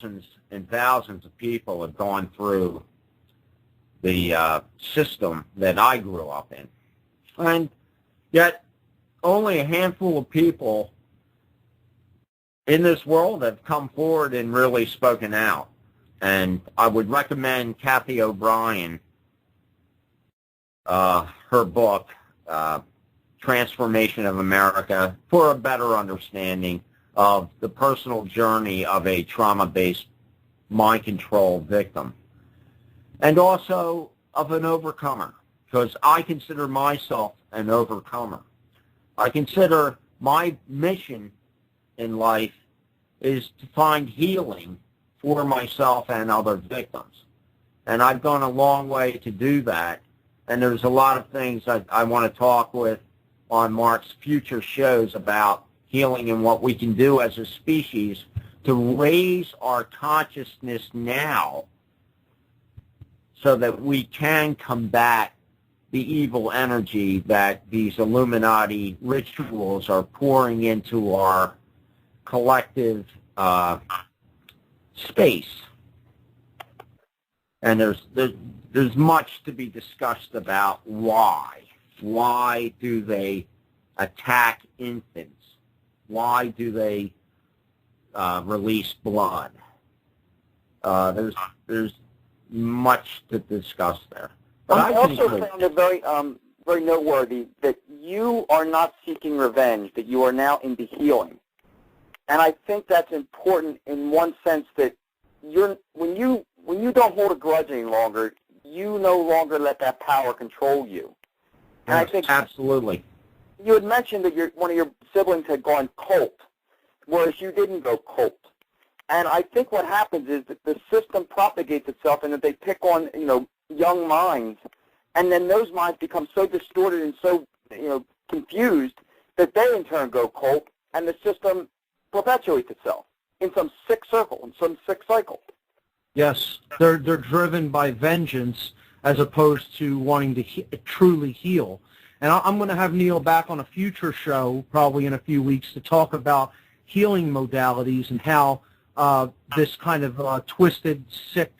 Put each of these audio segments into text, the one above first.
and thousands of people have gone through the system that I grew up in. And yet only a handful of people in this world have come forward and really spoken out. And I would recommend Kathy O'Brien, her book, Transformation of America, for a better understanding of the personal journey of a trauma-based mind control victim. And also of an overcomer, because I consider myself an overcomer. I consider my mission in life is to find healing for myself and other victims. And I've gone a long way to do that. And there's a lot of things I want to talk with on Mark's future shows about healing and what we can do as a species to raise our consciousness now so that we can combat the evil energy that these Illuminati rituals are pouring into our collective space. And there's much to be discussed about why. Why do they attack infants? Why do they release blood? There's much to discuss there. But I also found it very noteworthy that you are not seeking revenge, that you are now into healing. And I think that's important in one sense that when you don't hold a grudge any longer, you no longer let that power control you. And I think absolutely. You had mentioned that one of your siblings had gone cult, whereas you didn't go cult. And I think what happens is that the system propagates itself, and that they pick on young minds, and then those minds become so distorted and so confused that they in turn go cult, and the system perpetuates itself in some sick circle, in some sick cycle. Yes, they're driven by vengeance as opposed to wanting to truly heal. And I'm going to have Neil back on a future show, probably in a few weeks, to talk about healing modalities and how this kind of twisted, sick,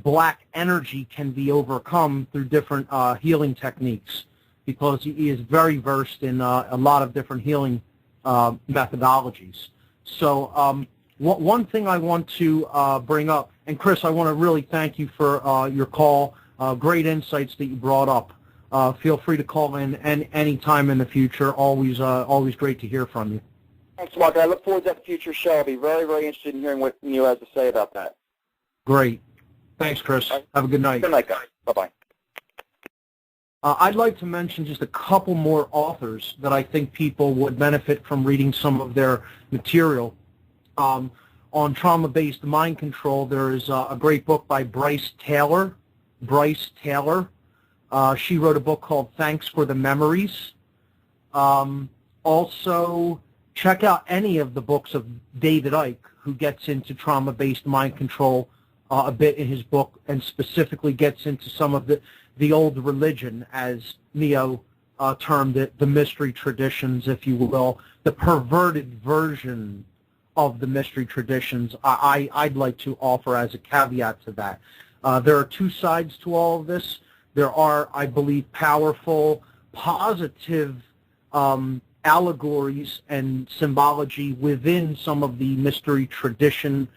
black energy can be overcome through different healing techniques, because he is very versed in a lot of different healing methodologies. So one thing I want to bring up, and Chris, I want to really thank you for your call. Great insights that you brought up. Feel free to call in any time in the future. Always great to hear from you. Thanks, Mark. I look forward to that future show. I'll be very, very interested in hearing what Neil has to say about that. Great. Thanks, Chris. Have a good night. Good night, guys. Bye-bye. I'd like to mention just a couple more authors that I think people would benefit from reading some of their material. On trauma-based mind control, there is a great book by Bryce Taylor. She wrote a book called Thanks for the Memories. Also, check out any of the books of David Icke, who gets into trauma-based mind control a bit in his book, and specifically gets into some of the old religion, as Neo termed it, the mystery traditions, if you will, the perverted version of the mystery traditions. I'd like to offer as a caveat to that. There are two sides to all of this. There are, I believe, powerful, positive allegories and symbology within some of the mystery tradition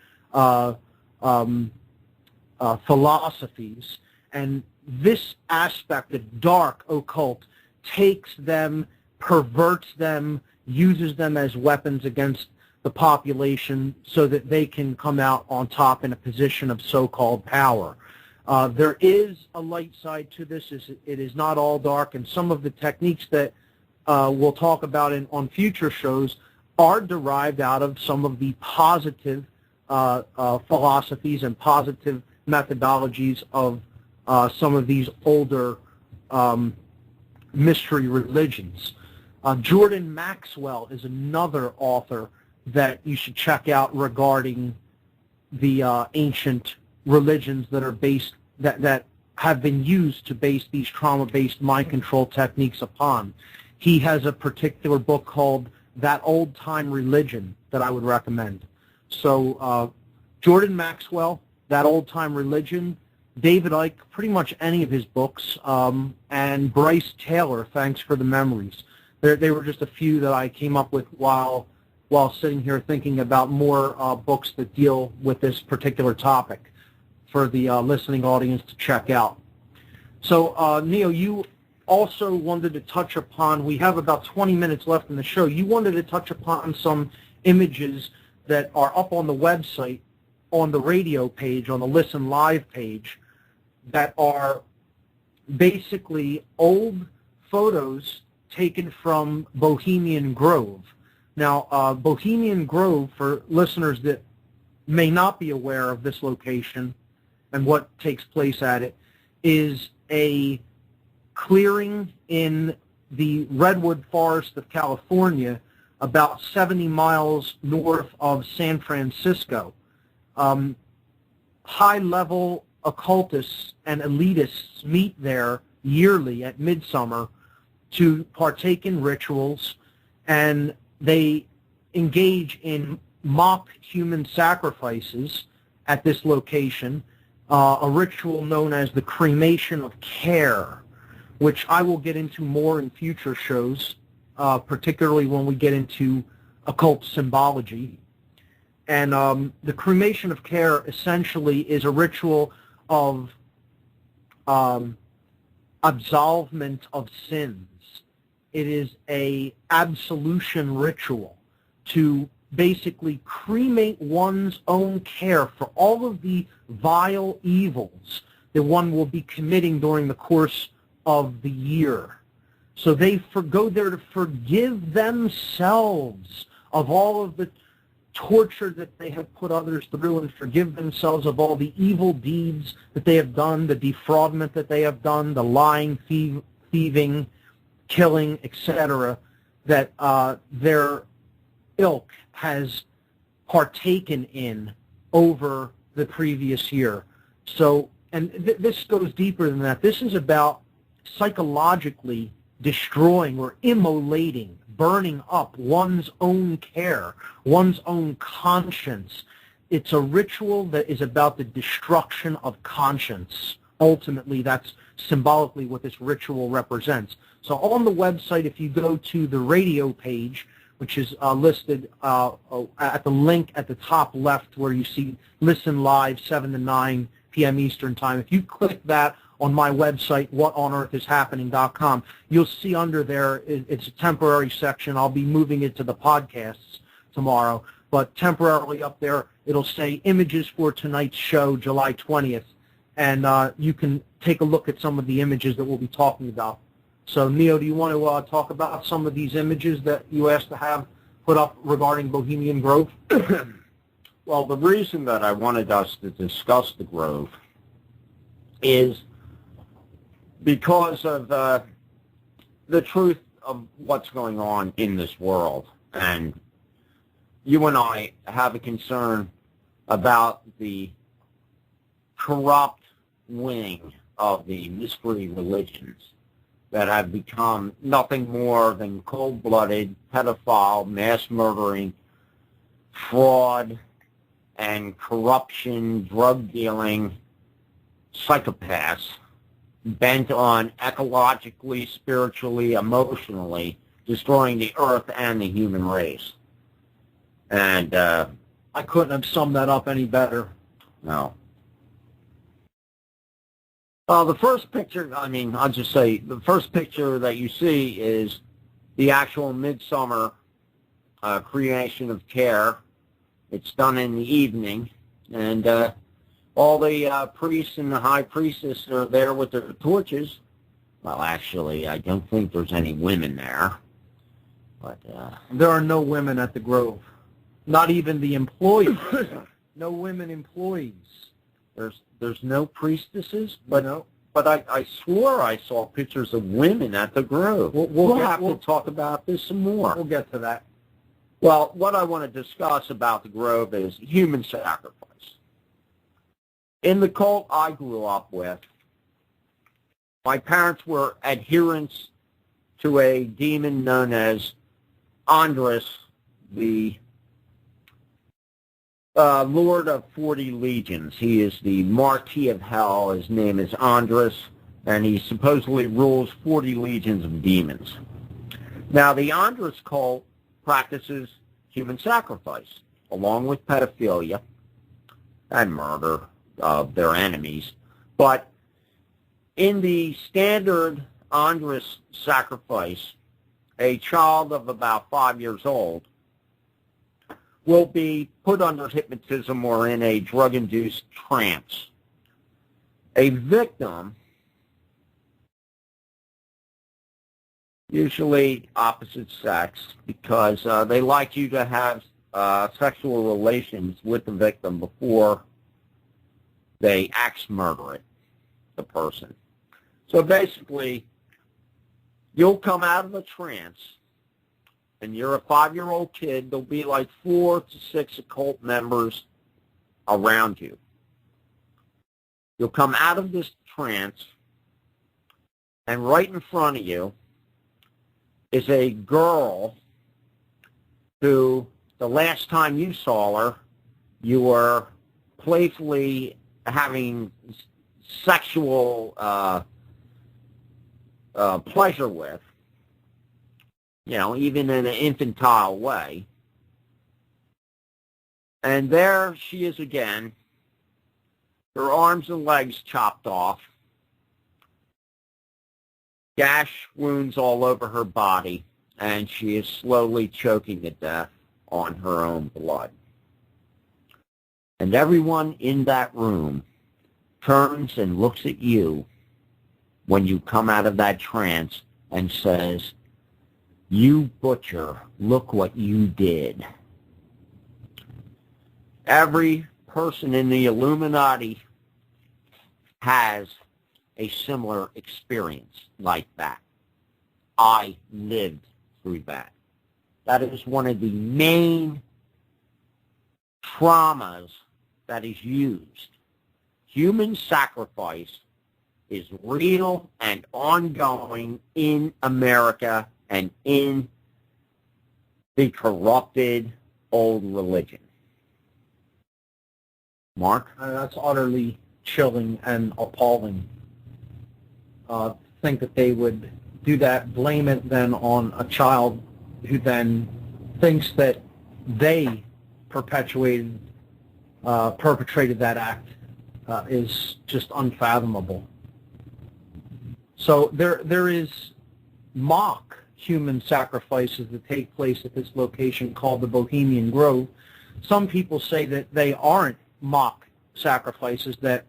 philosophies. And this aspect of dark occult takes them, perverts them, uses them as weapons against the population so that they can come out on top in a position of so-called power. There is a light side to this. It is not all dark, and some of the techniques that we'll talk about on future shows are derived out of some of the positive philosophies and positive methodologies of some of these older mystery religions. Jordan Maxwell is another author that you should check out regarding the ancient religions that are based, that have been used to base these trauma-based mind control techniques upon. He has a particular book called That Old Time Religion that I would recommend. So Jordan Maxwell, That Old-Time Religion, David Icke, pretty much any of his books, and Bryce Taylor, Thanks for the Memories. They were just a few that I came up with while sitting here thinking about more books that deal with this particular topic for the listening audience to check out. So, Neil, you also wanted to touch upon, we have about 20 minutes left in the show, you wanted to touch upon some images that are up on the website, on the radio page, on the Listen Live page, that are basically old photos taken from Bohemian Grove. Now, Bohemian Grove, for listeners that may not be aware of this location and what takes place at it, is a clearing in the redwood forest of California, about 70 miles north of San Francisco. High-level occultists and elitists meet there yearly at midsummer to partake in rituals, and they engage in mock human sacrifices at this location, a ritual known as the cremation of care, which I will get into more in future shows, particularly when we get into occult symbology. And the cremation of care essentially is a ritual of absolvement of sins. It is a absolution ritual to basically cremate one's own care for all of the vile evils that one will be committing during the course of the year. So they go there to forgive themselves of all of the torture that they have put others through, and forgive themselves of all the evil deeds that they have done, the defraudment that they have done, the lying, thieving, killing, etc., that their ilk has partaken in over the previous year. So, and this goes deeper than that. This is about psychologically destroying or immolating, burning up one's own care, one's own conscience. It's a ritual that is about the destruction of conscience. Ultimately, that's symbolically what this ritual represents. So on the website, if you go to the radio page, which is listed at the link at the top left where you see Listen Live 7 to 9 p.m. Eastern Time, if you click that on my website, whatonearthishappening.com, you'll see under there, it's a temporary section. I'll be moving it to the podcasts tomorrow, but temporarily up there, it'll say images for tonight's show, July 20th, and you can take a look at some of the images that we'll be talking about. So, Neo, do you want to talk about some of these images that you asked to have put up regarding Bohemian Grove? Well, the reason that I wanted us to discuss the Grove is because of the truth of what's going on in this world. And you and I have a concern about the corrupt wing of the mystery religions that have become nothing more than cold-blooded, pedophile, mass-murdering, fraud, and corruption, drug-dealing psychopaths bent on ecologically, spiritually, emotionally destroying the earth and the human race. And I couldn't have summed that up any better. No. Well, the first picture, I'll just say, the first picture that you see is the actual midsummer creation of care. It's done in the evening, and all the priests and the high priestess are there with their torches. Well, actually, I don't think there's any women there. But there are no women at the Grove. Not even the employees. No women employees. There's no priestesses, but no. But I swore I saw pictures of women at the Grove. We'll have to talk about this some more. We'll get to that. Well, what I want to discuss about the Grove is human sacrifice. In the cult I grew up with, my parents were adherents to a demon known as Andres, the Lord of 40 legions. He is the Marquis of Hell. His name is Andres, and he supposedly rules 40 legions of demons. Now, the Andres cult practices human sacrifice, along with pedophilia and murder of their enemies. But in the standard Andres sacrifice, a child of about 5 years old will be put under hypnotism or in a drug-induced trance. A victim, usually opposite sex, because they like you to have sexual relations with the victim before they axe murder the person. So basically, you'll come out of a trance, and you're a 5-year-old kid. There'll be like 4 to 6 occult members around you. You'll come out of this trance, and right in front of you is a girl who, the last time you saw her, you were playfully having sexual pleasure with, even in an infantile way. And there she is again, her arms and legs chopped off, gash wounds all over her body, and she is slowly choking to death on her own blood. And everyone in that room turns and looks at you when you come out of that trance and says, "You butcher, look what you did." Every person in the Illuminati has a similar experience like that. I lived through that. That is one of the main traumas that is used. Human sacrifice is real and ongoing in America and in the corrupted old religion. Mark? That's utterly chilling and appalling. Think that they would do that, blame it then on a child who then thinks that they perpetrated that act is just unfathomable. So there is mock human sacrifices that take place at this location called the Bohemian Grove. Some people say that they aren't mock sacrifices, that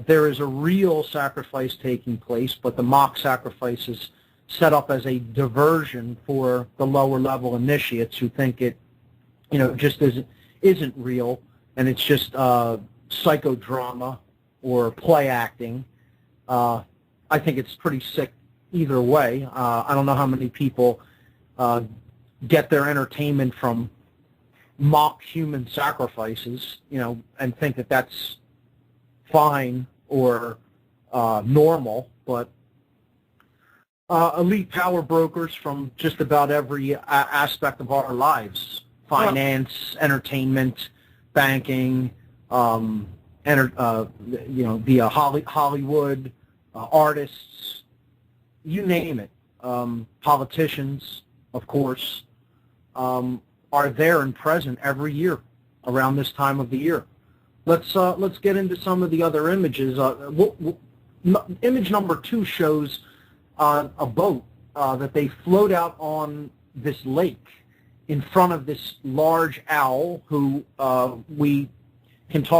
there is a real sacrifice taking place, but the mock sacrifice is set up as a diversion for the lower level initiates who think it, just isn't real, and it's just psychodrama or play acting. I think it's pretty sick either way. I don't know how many people get their entertainment from mock human sacrifices, and think that that's fine or normal, but elite power brokers from just about every aspect of our lives, finance, entertainment, banking, Hollywood, artists, you name it, politicians, of course, are there and present every year around this time of the year. Let's get into some of the other images. Image number 2 shows a boat that they float out on this lake in front of this large owl who we can talk